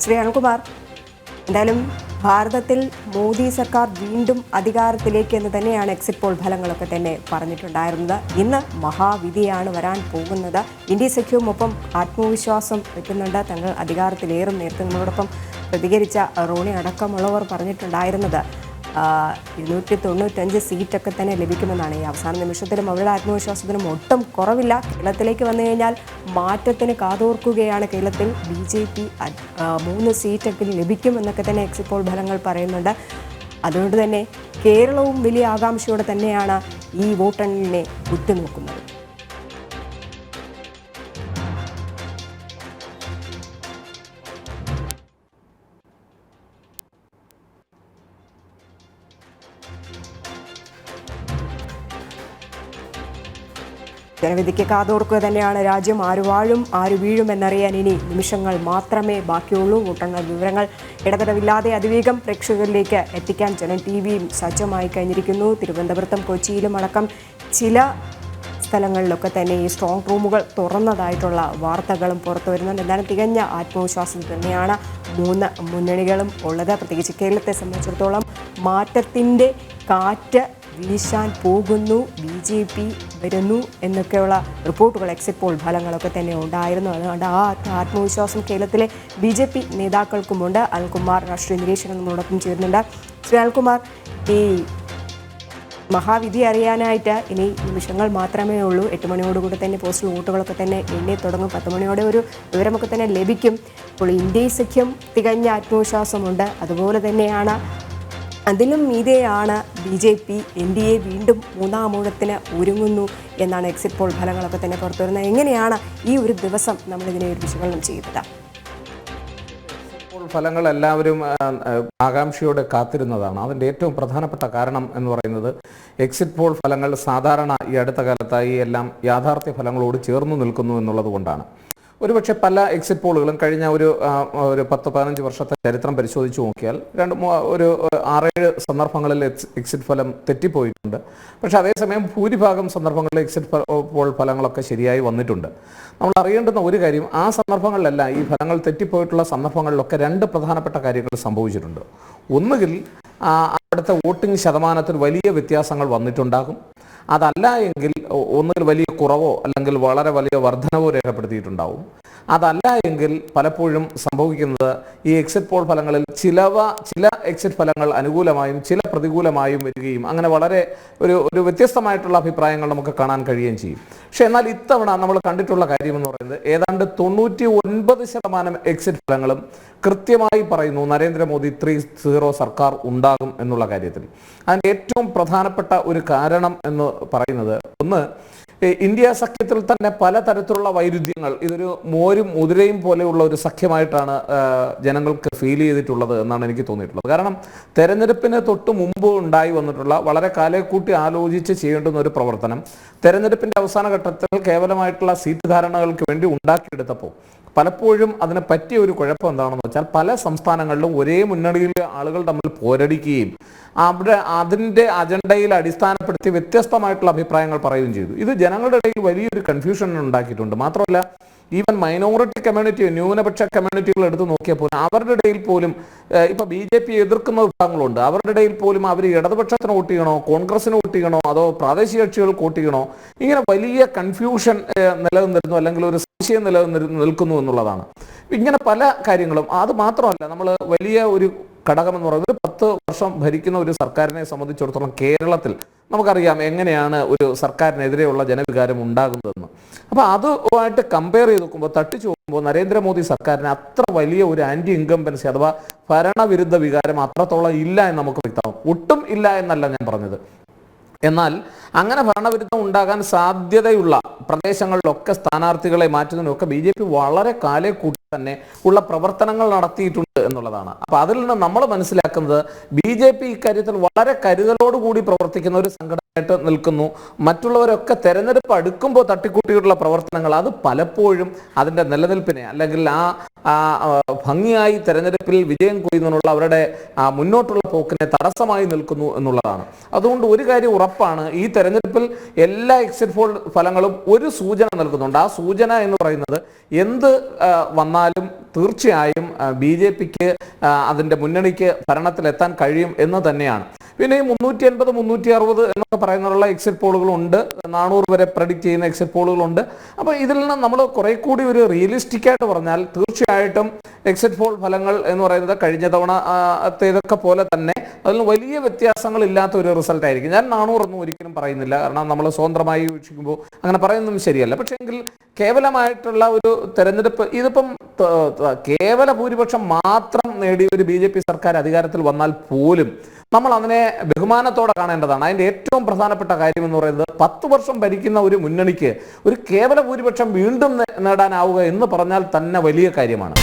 ശ്രീ അനിൽകുമാർ, എന്തായാലും ഭാരതത്തിൽ മോദി സർക്കാർ വീണ്ടും അധികാരത്തിലേക്ക് എന്ന് തന്നെയാണ് എക്സിറ്റ് പോൾ ഫലങ്ങളൊക്കെ തന്നെ പറഞ്ഞിട്ടുണ്ടായിരുന്നത്. ഇന്ന് മഹാവിധിയാണ് വരാൻ പോകുന്നത്. ഇന്ത്യ സഖ്യവും ഒപ്പം ആത്മവിശ്വാസം വയ്ക്കുന്നുണ്ട്, തങ്ങൾ അധികാരത്തിലേറും. നേരത്തെ നമ്മളോടൊപ്പം പ്രതികരിച്ച റോണി അടക്കമുള്ളവർ പറഞ്ഞിട്ടുണ്ടായിരുന്നത് 295 സീറ്റൊക്കെ തന്നെ ലഭിക്കുമെന്നാണ്. ഈ അവസാന നിമിഷത്തിലും അവരുടെ ആത്മവിശ്വാസത്തിനും ഒട്ടും കുറവില്ല. കേരളത്തിലേക്ക് വന്നു കഴിഞ്ഞാൽ മാറ്റത്തിന് കാതോർക്കുകയാണ്. കേരളത്തിൽ BJP 3 സീറ്റൊക്കെ ലഭിക്കുമെന്നൊക്കെ തന്നെ എക്സിറ്റ് പോൾ ഫലങ്ങൾ പറയുന്നുണ്ട്. അതുകൊണ്ട് തന്നെ കേരളവും വലിയ ആകാംക്ഷയോടെ തന്നെയാണ് ഈ വോട്ടെണ്ണലിനെ ഉറ്റുനോക്കുന്നത്. ജനവിധിക്ക് കാതോർക്കുക തന്നെയാണ് രാജ്യം. ആര് വാഴും ആര് വീഴും എന്നറിയാൻ ഇനി നിമിഷങ്ങൾ മാത്രമേ ബാക്കിയുള്ളൂ. വോട്ടെണ്ണൽ വിവരങ്ങൾ ഇടതടവില്ലാതെ അതിവേഗം പ്രേക്ഷകരിലേക്ക് എത്തിക്കാൻ ജനം TVയും സജ്ജമായി കഴിഞ്ഞിരിക്കുന്നു. തിരുവനന്തപുരത്തും കൊച്ചിയിലും അടക്കം ചില സ്ഥലങ്ങളിലൊക്കെ തന്നെ ഈ സ്ട്രോങ് റൂമുകൾ തുറന്നതായിട്ടുള്ള വാർത്തകളും പുറത്തു വരുന്നുണ്ട്. എന്നാലും തികഞ്ഞ ആത്മവിശ്വാസം തന്നെയാണ് 3 മുന്നണികളും ഉള്ളത്. പ്രത്യേകിച്ച് കേരളത്തെ സംബന്ധിച്ചിടത്തോളം മാറ്റത്തിൻ്റെ കാറ്റ് വീശാൻ പോകുന്നു, BJP വരുന്നു എന്നൊക്കെയുള്ള റിപ്പോർട്ടുകൾ എക്സിറ്റ് പോൾ ഫലങ്ങളൊക്കെ തന്നെ ഉണ്ടായിരുന്നു. അതുകൊണ്ട് ആ ആത്മവിശ്വാസം കേരളത്തിലെ BJP നേതാക്കൾക്കുമുണ്ട്. അനിൽകുമാർ രാഷ്ട്രീയ നിരീക്ഷകൻ നമ്മളോടൊപ്പം ചേരുന്നുണ്ട്. ശ്രീ അനിൽകുമാർ, ഈ മഹാവിധി അറിയാനായിട്ട് ഇനി നിമിഷങ്ങൾ മാത്രമേ ഉള്ളൂ. 8 മണിയോടുകൂടി തന്നെ പോസ്റ്റൽ വോട്ടുകളൊക്കെ തന്നെ എണ്ണി തുടങ്ങും. 10 മണിയോടെ ഒരു വിവരമൊക്കെ തന്നെ ലഭിക്കും. ഇപ്പോൾ ഇന്ത്യ സഖ്യം തികഞ്ഞ ആത്മവിശ്വാസമുണ്ട്. അതുപോലെ തന്നെയാണ് അതിലും മീതെയാണ് BJP NDA വീണ്ടും 3ാം ഊഴത്തിന് ഒരുങ്ങുന്നു എന്നാണ് എക്സിറ്റ് പോൾ ഫലങ്ങളൊക്കെ തന്നെ പുറത്തു വരുന്നത്. എങ്ങനെയാണ് ഈ ഒരു ദിവസം നമ്മളിതിനെ ഒരു വിശകലനം ചെയ്യുന്നത്? ഫലങ്ങൾ എല്ലാവരും ആകാംക്ഷയോടെ കാത്തിരുന്നതാണ്. അതിൻ്റെ ഏറ്റവും പ്രധാനപ്പെട്ട കാരണം എന്ന് പറയുന്നത് എക്സിറ്റ് പോൾ ഫലങ്ങൾ സാധാരണ ഈ അടുത്ത കാലത്തായി എല്ലാം യാഥാർത്ഥ്യ ഫലങ്ങളോട് ചേർന്നു നിൽക്കുന്നു എന്നുള്ളത് കൊണ്ടാണ്. ഒരുപക്ഷെ പല എക്സിറ്റ് പോളുകളും കഴിഞ്ഞ ഒരു 10-15 വർഷത്തെ ചരിത്രം പരിശോധിച്ച് നോക്കിയാൽ 6-7 സന്ദർഭങ്ങളിൽ എക്സിറ്റ് ഫലം തെറ്റിപ്പോയിട്ടുണ്ട്. പക്ഷെ അതേസമയം ഭൂരിഭാഗം സന്ദർഭങ്ങളിൽ എക്സിറ്റ് പോൾ ഫലങ്ങളൊക്കെ ശരിയായി വന്നിട്ടുണ്ട്. നമ്മൾ അറിയേണ്ടുന്ന ഒരു കാര്യം, ആ സന്ദർഭങ്ങളിലെല്ലാം ഈ ഫലങ്ങൾ തെറ്റിപ്പോയിട്ടുള്ള സന്ദർഭങ്ങളിലൊക്കെ 2 പ്രധാനപ്പെട്ട കാര്യങ്ങൾ സംഭവിച്ചിട്ടുണ്ട്. ഒന്നുകിൽ അവിടുത്തെ വോട്ടിംഗ് ശതമാനത്തിൽ വലിയ വ്യത്യാസങ്ങൾ വന്നിട്ടുണ്ടാകും. അതല്ല എങ്കിൽ ഒന്നുകിൽ വലിയ കുറവോ അല്ലെങ്കിൽ വളരെ വലിയ വർധനവോ രേഖപ്പെടുത്തിയിട്ടുണ്ടാവും. അതല്ല എങ്കിൽ പലപ്പോഴും സംഭവിക്കുന്നത് ഈ എക്സിറ്റ് പോൾ ഫലങ്ങളിൽ ചില എക്സിറ്റ് ഫലങ്ങൾ അനുകൂലമായും ചില പ്രതികൂലമായും വരികയും അങ്ങനെ വളരെ ഒരു വ്യത്യസ്തമായിട്ടുള്ള അഭിപ്രായങ്ങൾ നമുക്ക് കാണാൻ കഴിയുകയും ചെയ്യും. പക്ഷെ എന്നാൽ ഇത്തവണ നമ്മൾ കണ്ടിട്ടുള്ള കാര്യമെന്ന് പറയുന്നത് ഏതാണ്ട് 99% എക്സിറ്റ് ഫലങ്ങളും കൃത്യമായി പറയുന്നു നരേന്ദ്രമോദി 3-0 സർക്കാർ ഉണ്ടാകും എന്നുള്ള കാര്യത്തിൽ. അതിൻ്റെ ഏറ്റവും പ്രധാനപ്പെട്ട ഒരു കാരണം എന്ന് പറയുന്നത്, ഒന്ന്, ഇന്ത്യ സഖ്യത്തിൽ തന്നെ പലതരത്തിലുള്ള വൈരുദ്ധ്യങ്ങൾ, ഇതൊരു മോരും മുതിരയും പോലെയുള്ള ഒരു സഖ്യമായിട്ടാണ് ജനങ്ങൾക്ക് ഫീൽ ചെയ്തിട്ടുള്ളത് എന്നാണ് എനിക്ക് തോന്നിയിട്ടുള്ളത്. കാരണം തെരഞ്ഞെടുപ്പിന് തൊട്ട് മുമ്പ് ഉണ്ടായി വന്നിട്ടുള്ള വളരെ കാലേക്കൂട്ടി ആലോചിച്ച് ചെയ്യേണ്ടുന്ന ഒരു പ്രവർത്തനം തെരഞ്ഞെടുപ്പിൻ്റെ അവസാന ഘട്ടത്തിൽ കേവലമായിട്ടുള്ള സീറ്റ് ധാരണകൾക്ക് വേണ്ടി ഉണ്ടാക്കിയെടുത്തപ്പോൾ പലപ്പോഴും അതിനെ പറ്റിയ ഒരു കുഴപ്പം എന്താണെന്ന് വെച്ചാൽ പല സംസ്ഥാനങ്ങളിലും ഒരേ മുന്നണിയിലെ ആളുകൾ തമ്മിൽ പോരടിക്കുകയും അവിടെ അതിൻ്റെ അജണ്ടയിൽ അടിസ്ഥാനപ്പെടുത്തി വ്യത്യസ്തമായിട്ടുള്ള അഭിപ്രായങ്ങൾ പറയുകയും ചെയ്തു. ഇത് ജനങ്ങളുടെ ഇടയിൽ വലിയൊരു കൺഫ്യൂഷൻ ഉണ്ടാക്കിയിട്ടുണ്ട്. മാത്രമല്ല, ഈവൻ മൈനോറിറ്റി കമ്മ്യൂണിറ്റി, ന്യൂനപക്ഷ കമ്മ്യൂണിറ്റികൾ എടുത്ത് നോക്കിയപ്പോൾ അവരുടെ ഇടയിൽ പോലും ഇപ്പോൾ BJP എതിർക്കുന്ന വിഭാഗങ്ങളുണ്ട്. അവരുടെ ഇടയിൽ പോലും അവർ ഇടതുപക്ഷത്തിന് വോട്ട് ചെയ്യണോ, കോൺഗ്രസിന് വോട്ട് ചെയ്യണോ, അതോ പ്രാദേശിക കക്ഷികൾക്ക് വോട്ട് ചെയ്യണോ, ഇങ്ങനെ വലിയ കൺഫ്യൂഷൻ നിലനിന്നിരുന്നു, അല്ലെങ്കിൽ ഒരു സംശയം നിൽക്കുന്നു എന്നുള്ളതാണ്. ഇങ്ങനെ പല കാര്യങ്ങളും. അത് മാത്രമല്ല, നമ്മൾ വലിയ ഒരു ഘടകമെന്ന് പറയുന്നത് 10 വർഷം ഭരിക്കുന്ന ഒരു സർക്കാരിനെ സംബന്ധിച്ചിടത്തോളം കേരളത്തിൽ നമുക്കറിയാം എങ്ങനെയാണ് ഒരു സർക്കാരിനെതിരെയുള്ള ജനവികാരം ഉണ്ടാകുന്നതെന്ന്. അപ്പോൾ അതുമായിട്ട് കമ്പയർ ചെയ്ത് നോക്കുമ്പോൾ, തട്ടിച്ചു നോക്കുമ്പോൾ നരേന്ദ്രമോദി സർക്കാരിന് അത്ര വലിയ ഒരു ആൻറ്റി ഇൻകംബൻസി അഥവാ ഭരണവിരുദ്ധ വികാരം അത്രത്തോളം ഇല്ല എന്ന് നമുക്ക് വ്യക്തമാകും. ഒട്ടും ഇല്ല എന്നല്ല ഞാൻ പറഞ്ഞത്. എന്നാൽ അങ്ങനെ ഭരണവിരുദ്ധം ഉണ്ടാകാൻ സാധ്യതയുള്ള പ്രദേശങ്ങളിലൊക്കെ സ്ഥാനാർത്ഥികളെ മാറ്റുന്നതിനൊക്കെ BJP വളരെ കാലേക്കൂട്ടി തന്നെ ഉള്ള പ്രവർത്തനങ്ങൾ നടത്തിയിട്ടുണ്ട് എന്നുള്ളതാണ്. അപ്പോൾ അതിൽ നിന്ന് നമ്മൾ മനസ്സിലാക്കുന്നത് BJP ഇക്കാര്യത്തിൽ വളരെ കരുതലോടുകൂടി പ്രവർത്തിക്കുന്ന ഒരു സംഘടനയായിട്ട് നിൽക്കുന്നു. മറ്റുള്ളവരൊക്കെ തെരഞ്ഞെടുപ്പ് അടുക്കുമ്പോൾ തട്ടിക്കൂട്ടിയിട്ടുള്ള പ്രവർത്തനങ്ങൾ അത് പലപ്പോഴും അതിൻ്റെ നിലനിൽപ്പിനെ അല്ലെങ്കിൽ ഭംഗിയായി തെരഞ്ഞെടുപ്പിൽ വിജയം കൊയ്യുന്നതിനുള്ള അവരുടെ മുന്നോട്ടുള്ള പോക്കിനെ തടസ്സമായി നിൽക്കുന്നു എന്നുള്ളതാണ്. അതുകൊണ്ട് ഒരു കാര്യം ഉറപ്പാണ്, ഈ തെരഞ്ഞെടുപ്പിൽ എല്ലാ എക്സിറ്റ് പോൾ ഫലങ്ങളും ഒരു സൂചന നൽകുന്നുണ്ട്. ആ സൂചന എന്ന് പറയുന്നത് എന്ത് വന്നാലും വന്നാലും തീർച്ചയായും BJP-ക്ക് അതിൻ്റെ മുന്നണിക്ക് ഭരണത്തിലെത്താൻ കഴിയും എന്ന് തന്നെയാണ്. പിന്നെ ഈ 350, 360 എന്നൊക്കെ പറയുന്നുള്ള എക്സിറ്റ് പോളുകളുണ്ട്, 400 വരെ പ്രഡിക്റ്റ് ചെയ്യുന്ന എക്സിറ്റ് പോളുകളുണ്ട്. അപ്പോൾ ഇതിൽ നിന്ന് നമ്മൾ കുറെ കൂടി ഒരു റിയലിസ്റ്റിക് ആയിട്ട് പറഞ്ഞാൽ തീർച്ചയായിട്ടും എക്സിറ്റ് പോൾ ഫലങ്ങൾ എന്ന് പറയുന്നത് കഴിഞ്ഞ തവണത്തേതൊക്കെ പോലെ തന്നെ അതിൽ വലിയ വ്യത്യാസങ്ങളില്ലാത്ത ഒരു റിസൾട്ട് ആയിരിക്കും. ഞാൻ 400 ഒന്നും ഒരിക്കലും പറയുന്നില്ല, കാരണം നമ്മൾ സ്വതന്ത്രമായി വീക്ഷിക്കുമ്പോൾ അങ്ങനെ പറയുന്നതും ശരിയല്ല. പക്ഷേ എങ്കിൽ കേവലമായിട്ടുള്ള ഒരു തെരഞ്ഞെടുപ്പ്, ഇതിപ്പം കേവല ഭൂരിപക്ഷം മാത്രം നേടി ഒരു BJP സർക്കാർ അധികാരത്തിൽ വന്നാൽ പോലും നമ്മൾ അതിനെ ബഹുമാനത്തോടെ കാണേണ്ടതാണ്. അതിൻ്റെ ഏറ്റവും പ്രധാനപ്പെട്ട കാര്യം എന്ന് പറയുന്നത് 10 വർഷം ഭരിക്കുന്ന ഒരു മുന്നണിക്ക് ഒരു കേവല ഭൂരിപക്ഷം വീണ്ടും നേടാനാവുക എന്ന് പറഞ്ഞാൽ തന്നെ വലിയ കാര്യമാണ്.